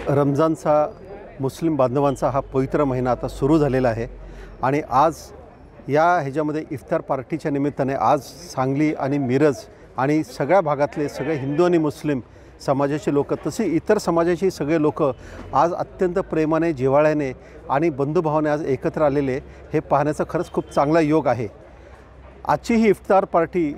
रमजानचा मुस्लिम बांधवांचा हा पवित्र महिना आता सुरू झालेला आहे आणि आज या ह्याच्यामध्ये इफ्तार पार्टीच्या निमित्ताने आज सांगली आणि मिरज आणि सगळ्या भागातले सगळे हिंदू आणि मुस्लिम समाजाचे लोक तसे इतर समाजाचे सगळे लोक आज अत्यंत प्रेमाने जिव्हाळ्याने आणि बंधुभावाने आज एकत्र आलेले हे पाहण्याचा खरंच खूप चांगला योग आहे। आजची ही इफ्तार पार्टी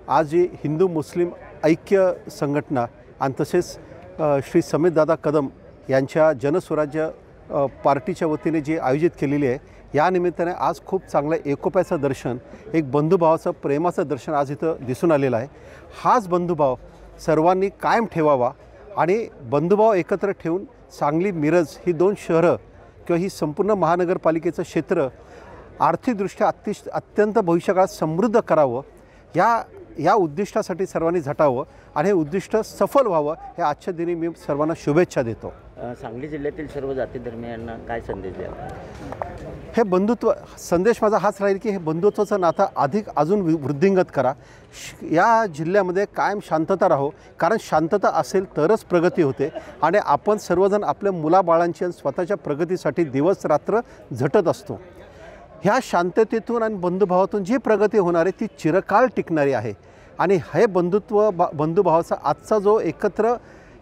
आज जी हिंदू मुस्लिम ऐक्य संघटना आणि तसेच श्री समीरदादा कदम यांच्या जनस्वराज्य पार्टीच्या वतीने जी आयोजित केलेली आहे या निमित्ताने आज खूप चांगलं एकोप्याचं दर्शन एक बंधुभावाचं प्रेमाचं दर्शन आज इथं दिसून आलेलं आहे। हाच बंधुभाव सर्वांनी कायम ठेवावा आणि बंधुभाव एकत्र ठेवून सांगली मिरज ही दोन शहरं किंवा ही संपूर्ण महानगरपालिकेचं क्षेत्र आर्थिकदृष्ट्या अत्यंत भविष्यकाळात समृद्ध करावं या उद्दिष्टासाठी सर्वांनी झटावं आणि हे उद्दिष्ट सफल व्हावं हे आजच्या दिनी मी सर्वांना शुभेच्छा देतो। सांगली जिल्ह्यातील सर्व जाती धर्मियांना काय संदेश द्याल? हे बंधुत्व संदेश माझा हाच राहील की हे बंधुत्वाचं नातं अजून वृद्धिंगत करा। या जिल्ह्यामध्ये कायम शांतता राहो, कारण शांतता असेल तरच प्रगती होते आणि आपण सर्वजण आपल्या मुलाबाळांची आणि स्वतःच्या प्रगतीसाठी दिवस रात्र झटत असतो। ह्या शांततेतून आणि बंधुभावातून जी प्रगती होणार आहे ती चिरकाळ टिकणारी आहे आणि हे बंधुभावाचा आजचा जो एकत्र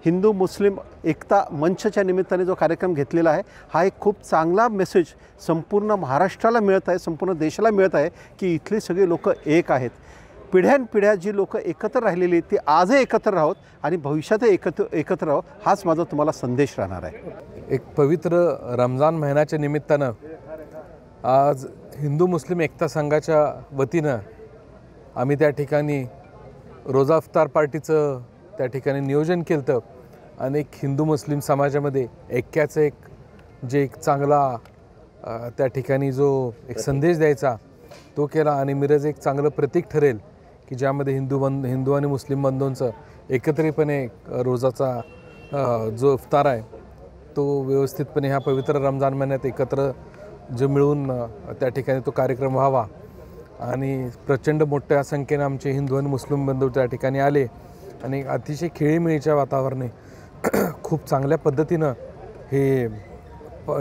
हिंदू मुस्लिम एकता मंचच्या निमित्ताने जो कार्यक्रम घेतलेला आहे हा एक खूप चांगला मेसेज संपूर्ण महाराष्ट्राला मिळत आहे, संपूर्ण देशाला मिळत आहे की इथली सगळी लोक एक आहेत। पिढ्यानपिढ्या जी लोक एकत्र राहिलेली ती आजही एकत्र राहोत आणि भविष्यातही एकत्र राहो हाच माझा तुम्हाला संदेश राहणार आहे। एक पवित्र रमजान महिन्याच्या निमित्तानं आज हिंदू मुस्लिम एकता संघाच्या वतीनं आम्ही त्या ठिकाणी रोजा इफ्तार पार्टीचं त्या ठिकाणी नियोजन केलं होतं आणि एक हिंदू मुस्लिम समाजामध्ये ऐक्याचं एक चांगला त्या ठिकाणी जो एक संदेश द्यायचा तो केला आणि मिरज एक चांगलं प्रतीक ठरेल की ज्यामध्ये हिंदू आणि मुस्लिम बंधूंचं एकत्रितपणे रोजाचा जो इफ्तार आहे तो व्यवस्थितपणे ह्या पवित्र रमजान महिन्यात एकत्र जो मिळून त्या ठिकाणी तो कार्यक्रम व्हावा आणि प्रचंड मोठ्या संख्येने आमचे हिंदू आणि मुस्लिम बंधू त्या ठिकाणी आले आणि अतिशय खेळीमेळीच्या वातावरणे खूप चांगल्या पद्धतीनं हे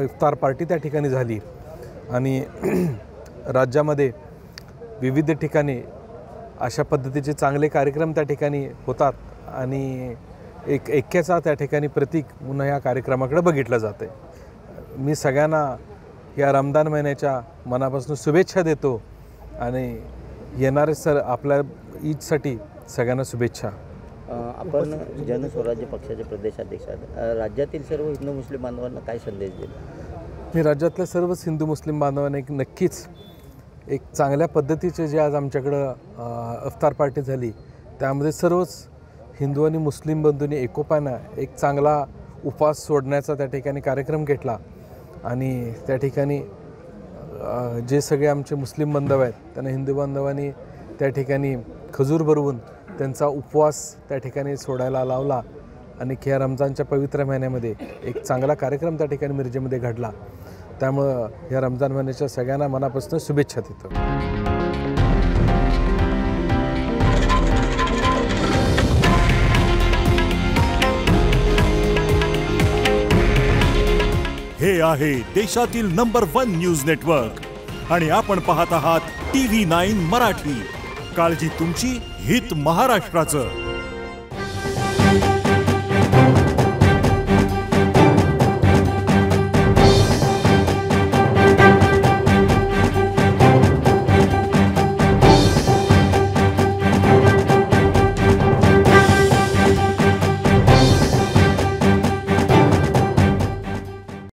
इफ्तार पार्टी त्या ठिकाणी झाली आणि राज्यामध्ये विविध ठिकाणी अशा पद्धतीचे चांगले कार्यक्रम त्या ठिकाणी होतात आणि एक ऐक्याचा त्या ठिकाणी प्रतीक म्हणून या कार्यक्रमाकडे बघितलं जातं आहे। मी सगळ्यांना या रमजान महिन्याच्या मनापासून शुभेच्छा देतो आणि येणारे आपल्या ईदसाठी सगळ्यांना शुभेच्छा। आपण जनस्वराज्य पक्षाचे प्रदेशाध्यक्ष आहात, राज्यातील सर्व हिंदू मुस्लिम बांधवांना काय संदेश दिला? मी राज्यातल्या सर्वच हिंदू मुस्लिम बांधवांना नक्कीच एक चांगल्या पद्धतीचे जे आज आमच्याकडं इफ्तार पार्टी झाली त्यामध्ये सर्वच हिंदू आणि मुस्लिम बंधूंनी एकोप्यानं एक चांगला उपवास सोडण्याचा त्या ठिकाणी कार्यक्रम घेतला आणि त्या ठिकाणी जे सगळे आमचे मुस्लिम बांधव आहेत त्यांना हिंदू बांधवांनी त्या ठिकाणी खजूर भरवून त्यांचा उपवास त्या ठिकाणी सोडायला लावला आणि या रमजानच्या पवित्र महिन्यामध्ये एक चांगला कार्यक्रम त्या ठिकाणी मिरजेमध्ये घडला। त्यामुळं या रमजान महिन्याच्या सगळ्यांना मनापासून शुभेच्छा देतो। हे आहे देशातील नंबर 1 न्यूज नेटवर्क आणि आपण पाहत आहात TV9 मराठी। काळजी तुमची, हित महाराष्ट्राचं।